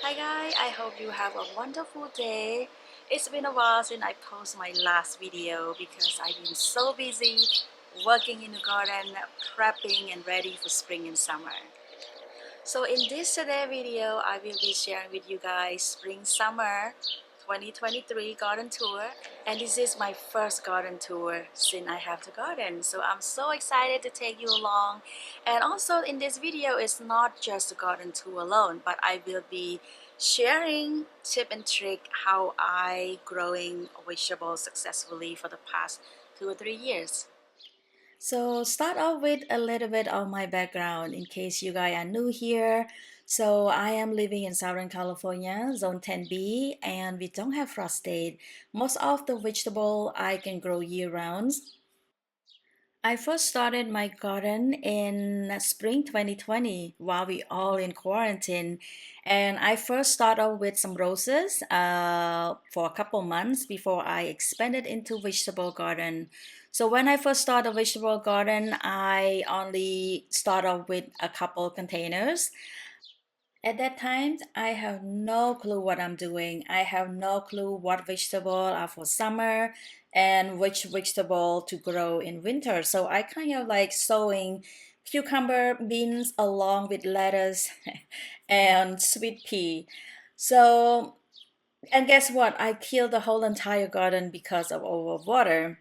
Hi guys, I hope you have a wonderful day. It's been a while since I posted my last video because I've been so busy working in the garden, prepping and ready for spring and summer. So in this today video, I will be sharing with you guys spring summer 2023 garden tour, and this is my first garden tour since I have the garden, so I'm so excited to take you along. And also in this video, it's not just a garden tour alone, but I will be sharing tip and trick how I growing vegetables successfully for the past 2 or 3 years. So start off with a little bit of my background in case you guys are new here. So I am living in Southern California, Zone 10B, and we don't have frost state. Most of the vegetable I can grow year round. I first started my garden in spring 2020 while we all in quarantine. And I first started with some roses for a couple months before I expanded into vegetable garden. So when I first started vegetable garden, I only started with a couple containers. At that time, I have no clue what I'm doing. I have no clue what vegetable are for summer and which vegetable to grow in winter. So I kind of like sowing cucumber, beans along with lettuce and sweet pea. So, and guess what? I killed the whole entire garden because of overwater.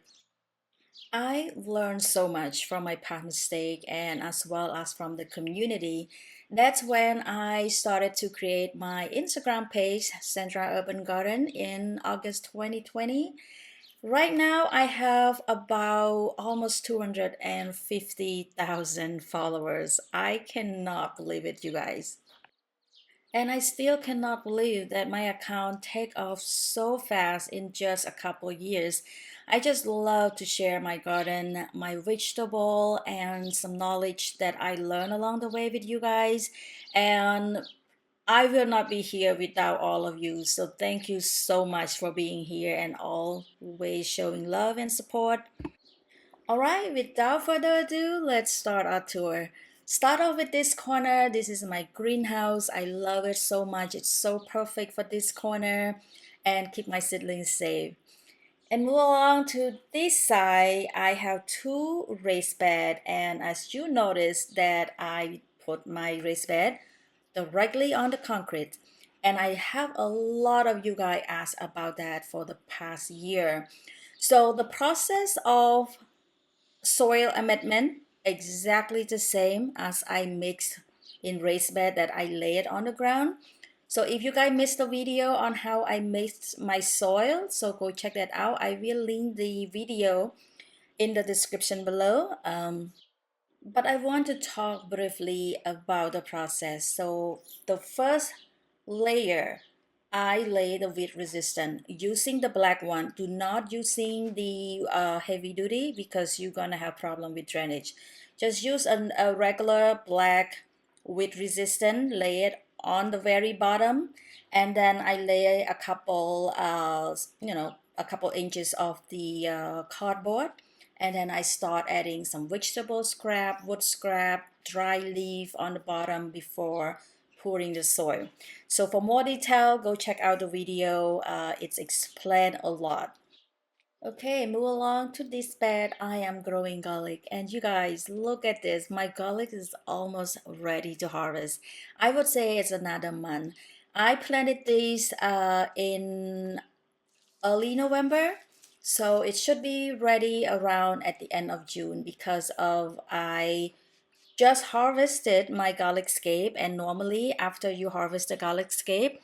I learned so much from my past mistake and as well as from the community. That's when I started to create my Instagram page, Sandra Urban Garden, in August 2020. Right now, I have about almost 250,000 followers. I cannot believe it, you guys. And I still cannot believe that my account take off so fast in just a couple years. I just love to share my garden, my vegetable, and some knowledge that I learned along the way with you guys. And I will not be here without all of you. So thank you so much for being here and always showing love and support. All right, without further ado, let's start our tour. Start off with this corner. This is my greenhouse. I love it so much. It's so perfect for this corner and keep my seedlings safe. And move along to this side, I have two raised bed, and as you notice that I put my raised bed directly on the concrete, and I have a lot of you guys ask about that for the past year. So the process of soil amendment exactly the same as I mix in raised bed that I lay it on the ground. So if you guys missed the video on how I mix my soil, so go check that out. I will link the video in the description below. But I want to talk briefly about the process. So the first layer, I lay the weed resistant using the black one. Do not using the heavy duty because you're gonna have problem with drainage. Just use a regular black weed resistant. Lay it on the very bottom, and then I lay a couple, a couple inches of the cardboard, and then I start adding some vegetable scrap, wood scrap, dry leaf on the bottom before pouring the soil. So for more detail, go check out the video. It's explained a lot. Okay, move along to this bed. I am growing garlic, and you guys look at this. My garlic is almost ready to harvest. I would say it's another month. I planted these in early November, so it should be ready around at the end of June because of I just harvested my garlic scape, and normally after you harvest the garlic scape,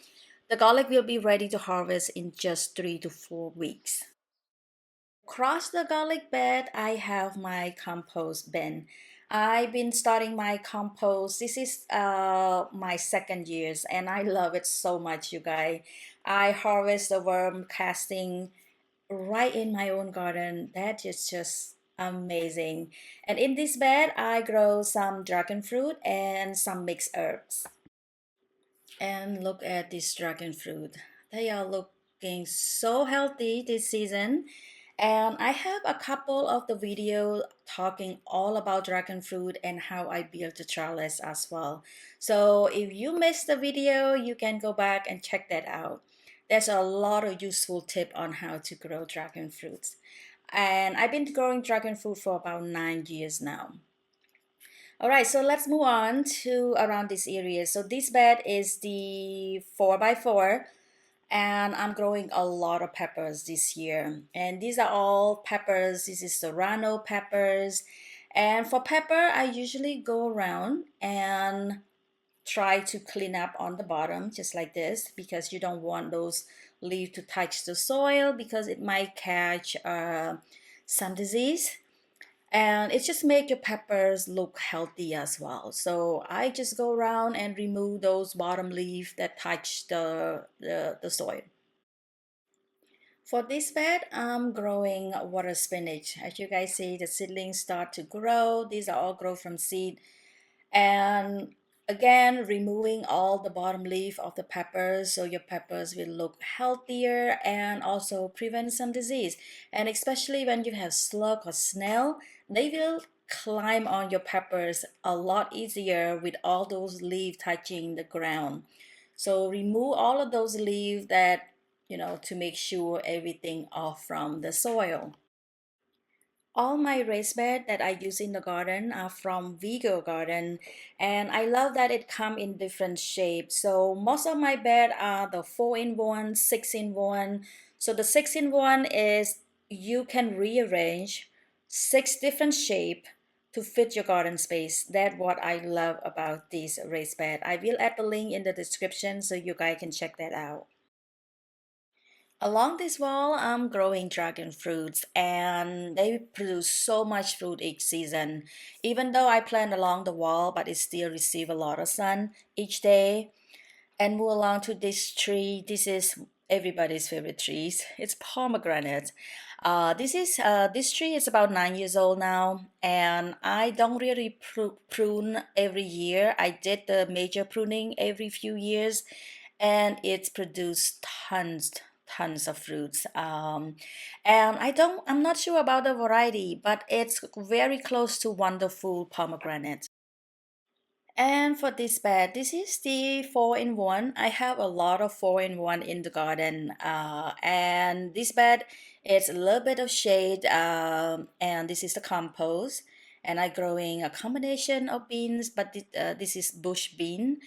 the garlic will be ready to harvest in just 3 to 4 weeks. Across the garlic bed, I have my compost bin. I've been starting my compost. This is my second years, and I love it so much, you guys. I harvest the worm casting right in my own garden. That is just amazing. And in this bed, I grow some dragon fruit and some mixed herbs. And look at this dragon fruit. They are looking so healthy this season. And I have a couple of the video talking all about dragon fruit and how I built the trellis as well. So if you missed the video, you can go back and check that out. There's a lot of useful tip on how to grow dragon fruits. And I've been growing dragon fruit for about 9 years now. All right, so let's move on to around this area. So this bed is the 4x4, and I'm growing a lot of peppers this year. And these are all peppers. This is serrano peppers. And for pepper, I usually go around and try to clean up on the bottom just like this, because you don't want those leaves to touch the soil because it might catch some disease, and it just make your peppers look healthy as well. So I just go around and remove those bottom leaf that touch the soil. For this bed, I'm growing water spinach. As you guys see, the seedlings start to grow. These are all grow from seed. And again, removing all the bottom leaf of the peppers so your peppers will look healthier and also prevent some disease. And especially when you have slug or snail, they will climb on your peppers a lot easier with all those leaves touching the ground. So remove all of those leaves that, to make sure everything off from the soil. All my raised bed that I use in the garden are from Vigo Garden, and I love that it come in different shapes. So most of my bed are the 4-in-1, 6-in-1. So the 6-in-1 is you can rearrange 6 different shape to fit your garden space. That's what I love about this raised bed. I will add the link in the description so you guys can check that out. Along this wall, I'm growing dragon fruits, and they produce so much fruit each season. Even though I plant along the wall, but it still receive a lot of sun each day. And move along to this tree. This is everybody's favorite trees. It's pomegranate. This tree is about 9 years old now, and I don't really prune every year. I did the major pruning every few years, and it's produced tons of fruits. And I'm not sure about the variety, but it's very close to wonderful pomegranate. And for this bed, this is the 4-in-1. I have a lot of 4-in-1 in the garden. And this bed is a little bit of shade, and this is the compost. And I growing a combination of beans, but this is bush bean.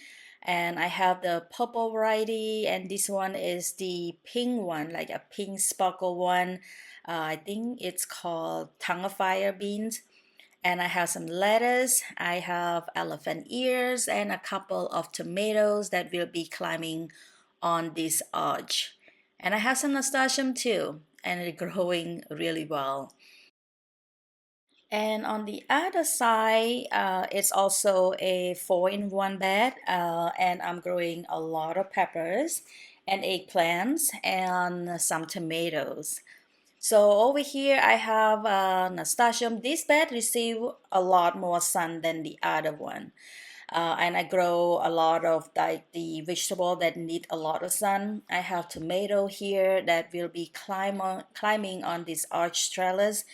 And I have the purple variety, and this one is the pink one, like a pink sparkle one. I think it's called tongue of fire beans. And I have some lettuce, I have elephant ears, and a couple of tomatoes that will be climbing on this arch. And I have some nasturtium too, and it's growing really well. And on the other side, it's also a 4-in-1 bed, and I'm growing a lot of peppers and eggplants and some tomatoes. So over here I have nasturtium. This bed receive a lot more sun than the other one. And I grow a lot of like the vegetable that need a lot of sun. I have tomato here that will be climbing on this arch trellis,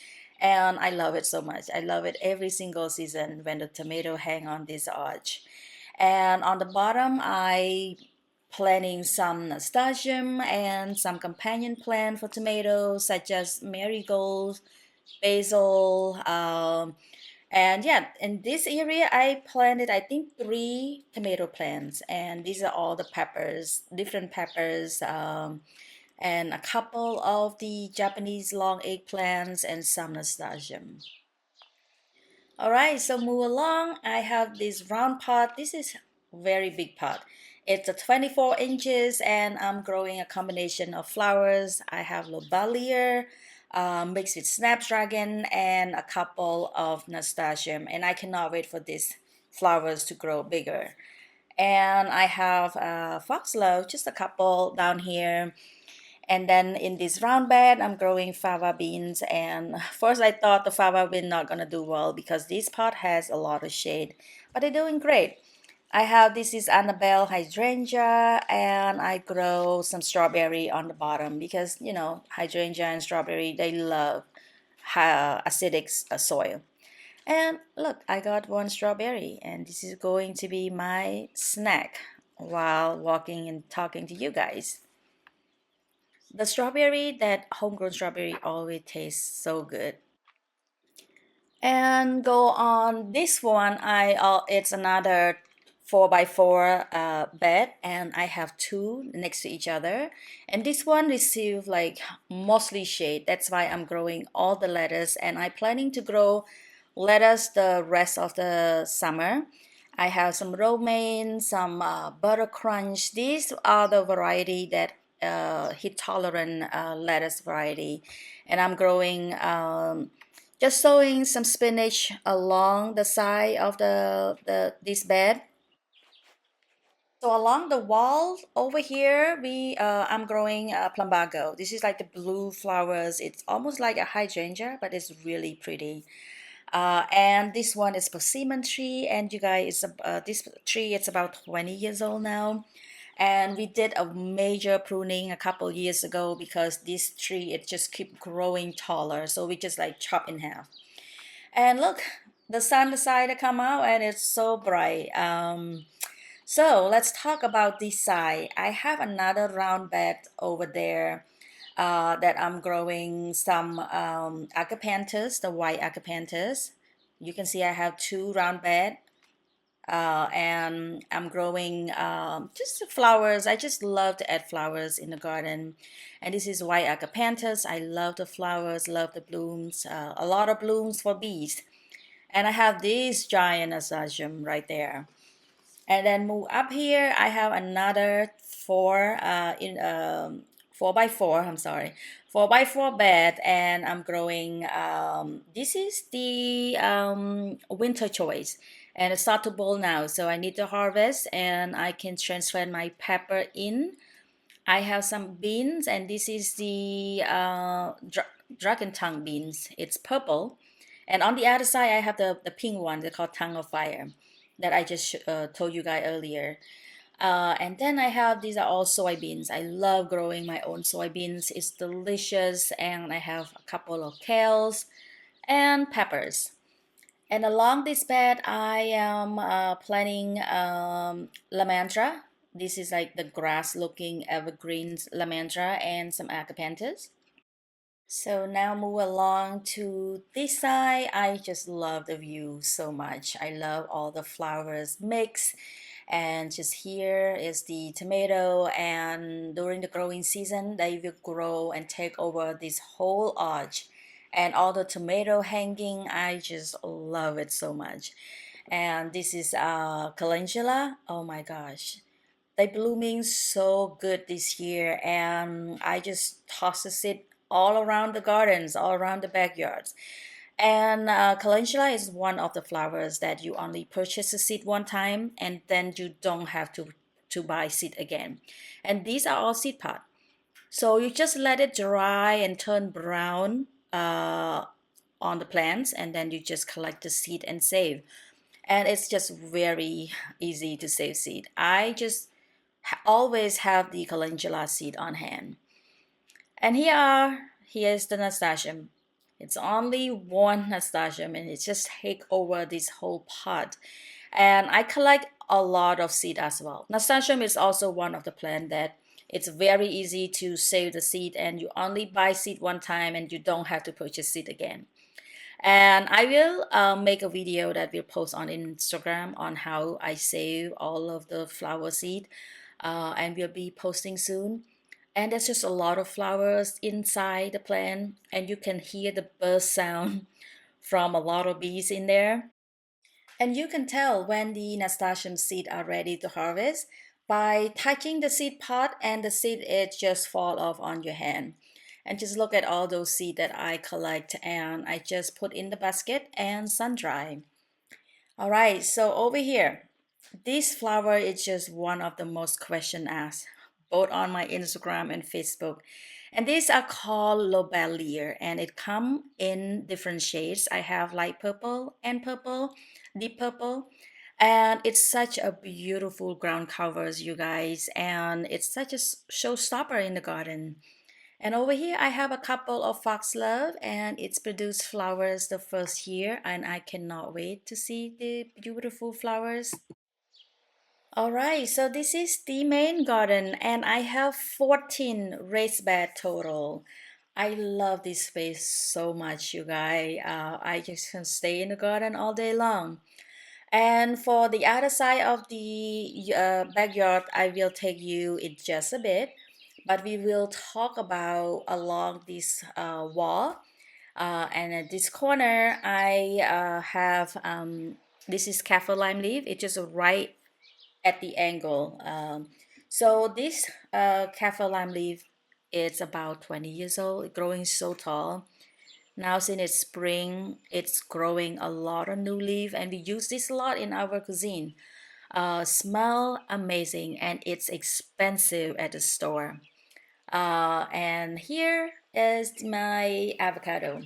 and I love it so much. I love it every single season when the tomato hang on this arch. And on the bottom, I planting some nasturtium and some companion plant for tomatoes such as marigolds, basil, and yeah, in this area I planted I think 3 tomato plants, and these are all the peppers, different peppers, and a couple of the Japanese long eggplants and some nasturtium. All right, so move along. I have this round pot. This is very big pot. It's a 24 inches, and I'm growing a combination of flowers. I have lobelia mixed with snapdragon and a couple of nasturtium, and I cannot wait for these flowers to grow bigger. And I have foxglove, just a couple down here. And then in this round bed, I'm growing fava beans. And first I thought the fava bean not gonna do well because this pot has a lot of shade, but they're doing great. I have this is Annabelle hydrangea, and I grow some strawberry on the bottom because hydrangea and strawberry, they love acidic soil. And look, I got one strawberry, and this is going to be my snack while walking and talking to you guys. The strawberry, that homegrown strawberry, always tastes so good. And go on this one, it's another 4 by 4 bed, and I have two next to each other. And this one received like mostly shade. That's why I'm growing all the lettuce, and I'm planning to grow lettuce the rest of the summer. I have some romaine, some butter crunch. These are the variety that heat tolerant lettuce variety, and I'm growing. Just sowing some spinach along the side of the this bed. So along the wall over here, I'm growing plumbago. This is like the blue flowers. It's almost like a hydrangea, but it's really pretty. And this one is persimmon tree, and you guys, this tree it's about 20 years old now. And we did a major pruning a couple years ago because this tree it just keep growing taller. So we just like chop in half. And look, the sun decided to come out and it's so bright. So let's talk about this side. I have another round bed over there that I'm growing some agapanthus, the white agapanthus. You can see I have two round bed, and I'm growing just the flowers. I just love to add flowers in the garden. And this is white agapanthus. I love the flowers, love the blooms, a lot of blooms for bees. And I have this giant nasturtium right there. And then move up here, I have another 4 by 4. I'm sorry, 4 by 4 bed, and I'm growing. This is the winter choice, and it's start to bowl now, so I need to harvest, and I can transfer my pepper in. I have some beans, and this is the dragon tongue beans. It's purple. And on the other side, I have the pink one. They call tongue of fire that I just told you guys earlier. And then I have these are all soybeans. I love growing my own soybeans. It's delicious. And I have a couple of kales and peppers. And along this bed, I am planting lamandra. This is like the grass looking evergreen lamandra and some agapanthus. So now move along to this side. I just love the view so much. I love all the flowers mix. And just here is the tomato, and during the growing season they will grow and take over this whole arch, and all the tomato hanging. I just love it so much. And this is calendula. Oh my gosh, they blooming so good this year, and I just tosses it all around the gardens, all around the backyards. And calendula is one of the flowers that you only purchase a seed one time, and then you don't have to buy seed again. And these are all seed pod. So you just let it dry and turn brown on the plants, and then you just collect the seed and save. And it's just very easy to save seed. I just always have the calendula seed on hand. And here's the nasturtium. It's only one nasturtium, and it just take over this whole pot. And I collect a lot of seed as well. Nasturtium is also one of the plant that it's very easy to save the seed, and you only buy seed one time and you don't have to purchase seed again. And I will make a video that we'll post on Instagram on how I save all of the flower seed, and we'll be posting soon. And there's just a lot of flowers inside the plant, and you can hear the buzz sound from a lot of bees in there. And you can tell when the nasturtium seed are ready to harvest by touching the seed pod, and the seed it just fall off on your hand. And just look at all those seed that I collect, and I just put in the basket and sun dry. All right, so over here, this flower is just one of the most question asked, both on my Instagram and Facebook. And these are called lobelia, and it come in different shades. I have light purple and purple, deep purple. And it's such a beautiful ground covers, you guys, and it's such a showstopper in the garden. And over here, I have a couple of foxglove, and it's produced flowers the first year, and I cannot wait to see the beautiful flowers. All right, so this is the main garden, and I have 14 raised bed total. I love this space so much, you guys. I just can stay in the garden all day long. And for the other side of the backyard, I will take you in just a bit, but we will talk about along this wall. And at this corner, I have this is kaffir lime leaf. It's just right at the angle. So this kaffir lime leaf is about 20 years old, growing so tall. Now since it's spring, it's growing a lot of new leaf, and we use this a lot in our cuisine. Smell amazing, and it's expensive at the store. And here is my avocado.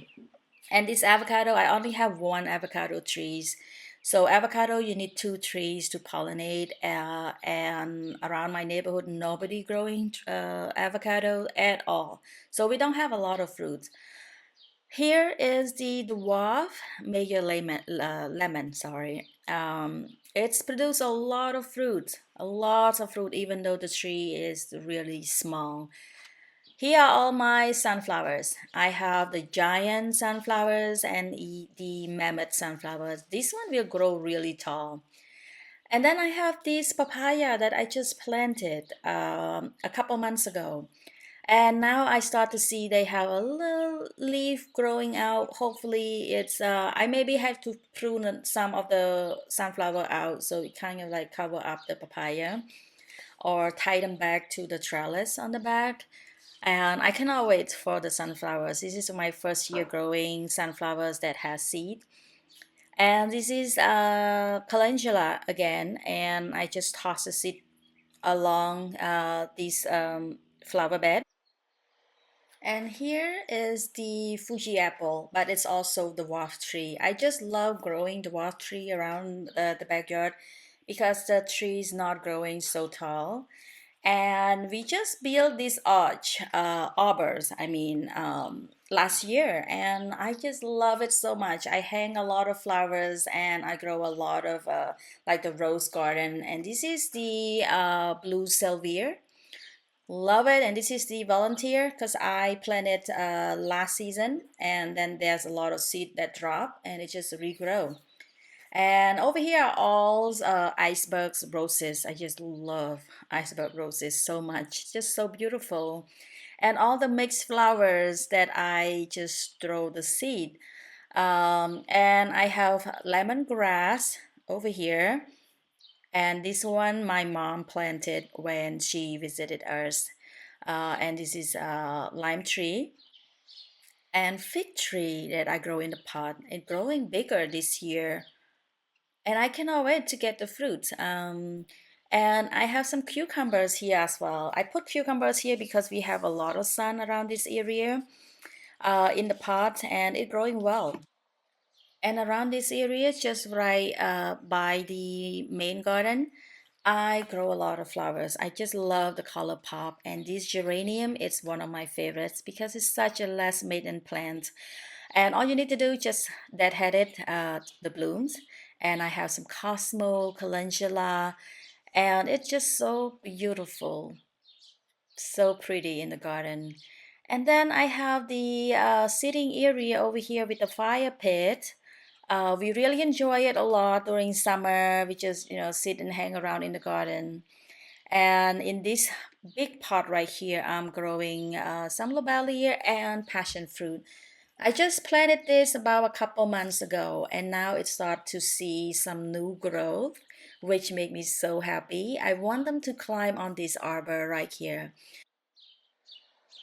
And this avocado, I only have one avocado trees. So avocado, you need two trees to pollinate. And around my neighborhood, nobody growing avocado at all. So we don't have a lot of fruits. Here is the dwarf major lemon, sorry. It's produced a lot of fruit, a lot of fruit, even though the tree is really small. Here are all my sunflowers. I have the giant sunflowers and the mammoth sunflowers. This one will grow really tall. And then I have this papaya that I just planted a couple months ago. And now I start to see they have a little leaf growing out. Hopefully it's, I maybe have to prune some of the sunflower out so it kind of like cover up the papaya or tie them back to the trellis on the back. And I cannot wait for the sunflowers. This is my first year growing sunflowers that has seed. And this is calendula again. And I just toss the seed along this flower bed. And here is the Fuji apple, but it's also the dwarf tree. I just love growing the dwarf tree around the backyard because the tree is not growing so tall. And we just built this arbors, last year. And I just love it so much. I hang a lot of flowers and I grow a lot of, like the rose garden. And this is the blue salvia. Love it. And this is the volunteer because I planted last season, and then there's a lot of seed that drop and it just regrow. And over here are all icebergs roses. I just love iceberg roses so much. Just so beautiful. And all the mixed flowers that I just throw the seed. And I have lemongrass over here. And this one my mom planted when she visited us. And this is a lime tree and fig tree that I grow in the pot. It's growing bigger this year, and I cannot wait to get the fruit. And I have some cucumbers here as well. I put cucumbers here because we have a lot of sun around this area in the pot, and it's growing well. And around this area, just right by the main garden, I grow a lot of flowers. I just love the color pop, and this geranium is one of my favorites because it's such a last maiden plant. And all you need to do is just deadhead it, the blooms. And I have some Cosmo, Calendula, and it's just so beautiful, so pretty in the garden. And then I have the sitting area over here with the fire pit. We really enjoy it a lot during summer. We just, sit and hang around in the garden. And in this big pot right here, I'm growing some lobelia and passion fruit. I just planted this about a couple months ago, and now it starts to see some new growth, which make me so happy. I want them to climb on this arbor right here.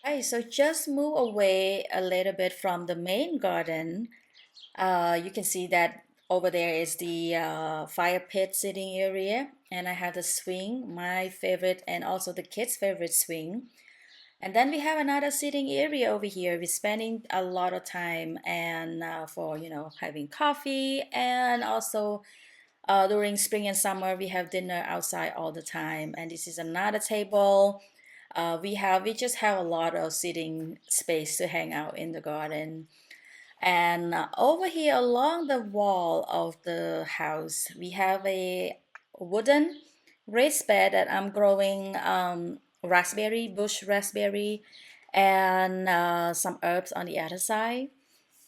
Right, so just move away a little bit from the main garden. You can see that over there is the fire pit sitting area, and I have the swing, my favorite, and also the kids' favorite swing. And then we have another sitting area over here. We're spending a lot of time and for having coffee and also During spring and summer, we have dinner outside all the time, and this is another table. We just have a lot of sitting space to hang out in the garden. And over here along the wall of the house, we have a wooden raised bed that I'm growing raspberry, bush raspberry, and some herbs on the other side.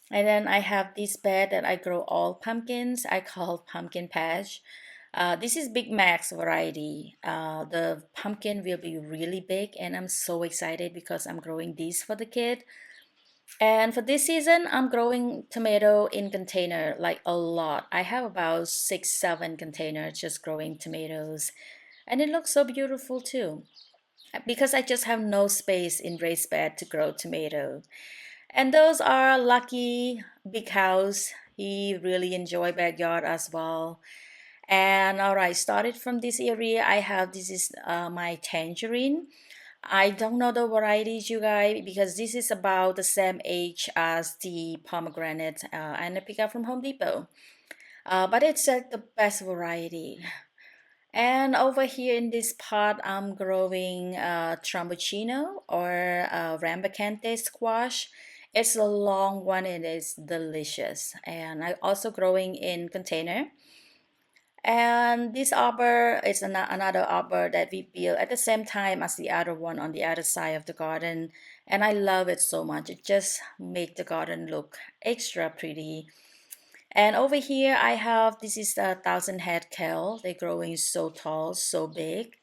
And then I have this bed that I grow all pumpkins. I call pumpkin patch. This is Big Mac's variety. The pumpkin will be really big, and I'm so excited because I'm growing these for the kid. And for this season, I'm growing tomato in container, like a lot. I have about 6, 7 containers just growing tomatoes. And it looks so beautiful too, because I just have no space in raised bed to grow tomato. And those are Lucky Big House. He really enjoy backyard as well. And all right, started from this area. I have this is my tangerine. I don't know the varieties, you guys, because this is about the same age as the pomegranate, and I pick up from Home Depot. But it's like the best variety. And over here in this pot, I'm growing trambuccino or rambacante squash. It's a long one. It is delicious, and I also growing in container. And this arbor is another arbor that we built at the same time as the other one on the other side of the garden. And I love it so much. It just makes the garden look extra pretty. And over here I have, this is a 1,000 head kale. They're growing so tall, so big.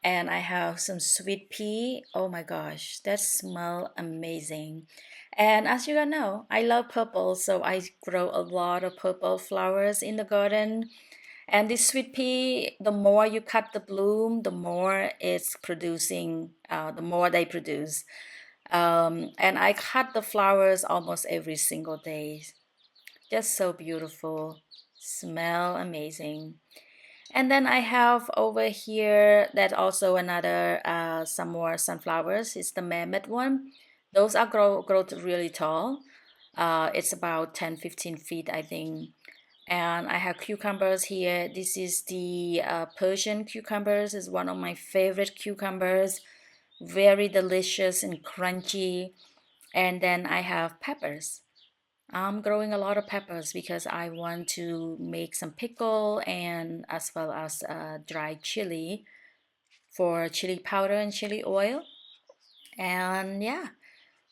And I have some sweet pea. Oh my gosh, that smell amazing. And as you guys know, I love purple, so I grow a lot of purple flowers in the garden. And this sweet pea, the more you cut the bloom, the more it's producing, the more they produce. And I cut the flowers almost every single day. Just so beautiful, smell amazing. And then I have over here that also another some more sunflowers. It's the mammoth one. Those are grow really tall. It's about 10, 15 feet, I think. And I have cucumbers here. This is the Persian cucumbers. Is one of my favorite cucumbers. Very delicious and crunchy. And then I have peppers. I'm growing a lot of peppers because I want to make some pickle and as well as dried chili for chili powder and chili oil. And yeah,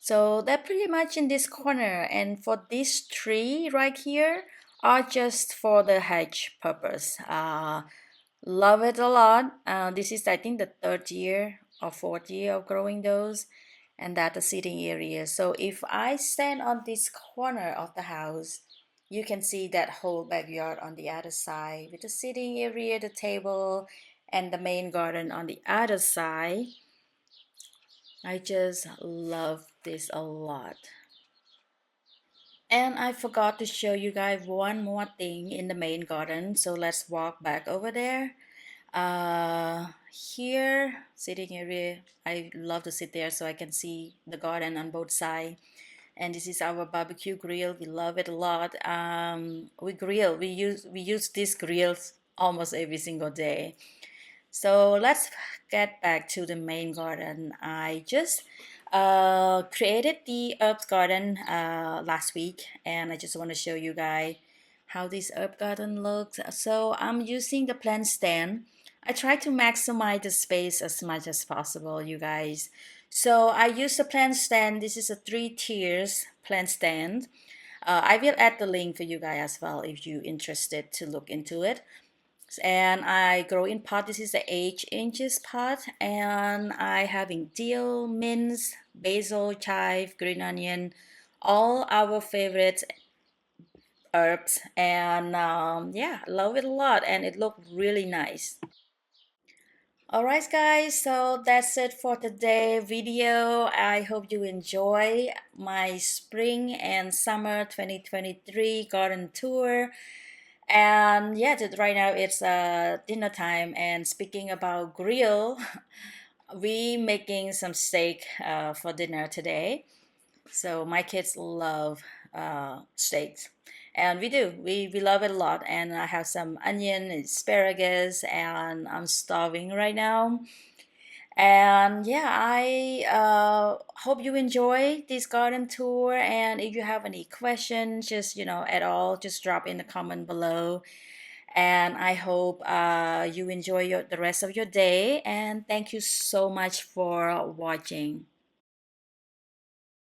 so that pretty much in this corner. And for this tree right here are just for the hedge purpose. Love it a lot. This is I think the 3rd year or 4th year of growing those, and that the sitting area. So if I stand on this corner of the house, you can see that whole backyard on the other side with the sitting area, the table, and the main garden on the other side. I just love this a lot. And I forgot to show you guys one more thing in the main garden. So let's walk back over there. Here, sitting area, I love to sit there so I can see the garden on both sides. And this is our barbecue grill. We love it a lot. We grill. We use these grills almost every single day. So let's get back to the main garden. I just created the herb garden last week, and I just want to show you guys how this herb garden looks. So I'm using the plant stand. I try to maximize the space as much as possible, you guys. So I use the plant stand. This is a 3 tiers plant stand. I will add the link for you guys as well if you're interested to look into it. And I grow in pot. This is the 8 inches pot, and I having dill, mint, basil, chive, green onion, all our favorite herbs. And yeah, love it a lot, and it looked really nice. Alright guys, so that's it for today video. I hope you enjoy my spring and summer 2023 garden tour. And yeah, right now it's dinner time. And speaking about grill, we making some steak for dinner today. So my kids love steaks. And we do. We love it a lot. And I have some onion, asparagus, and I'm starving right now. And yeah, I hope you enjoy this garden tour. And if you have any questions, just at all, just drop in the comment below. And I hope you enjoy the rest of your day. And thank you so much for watching.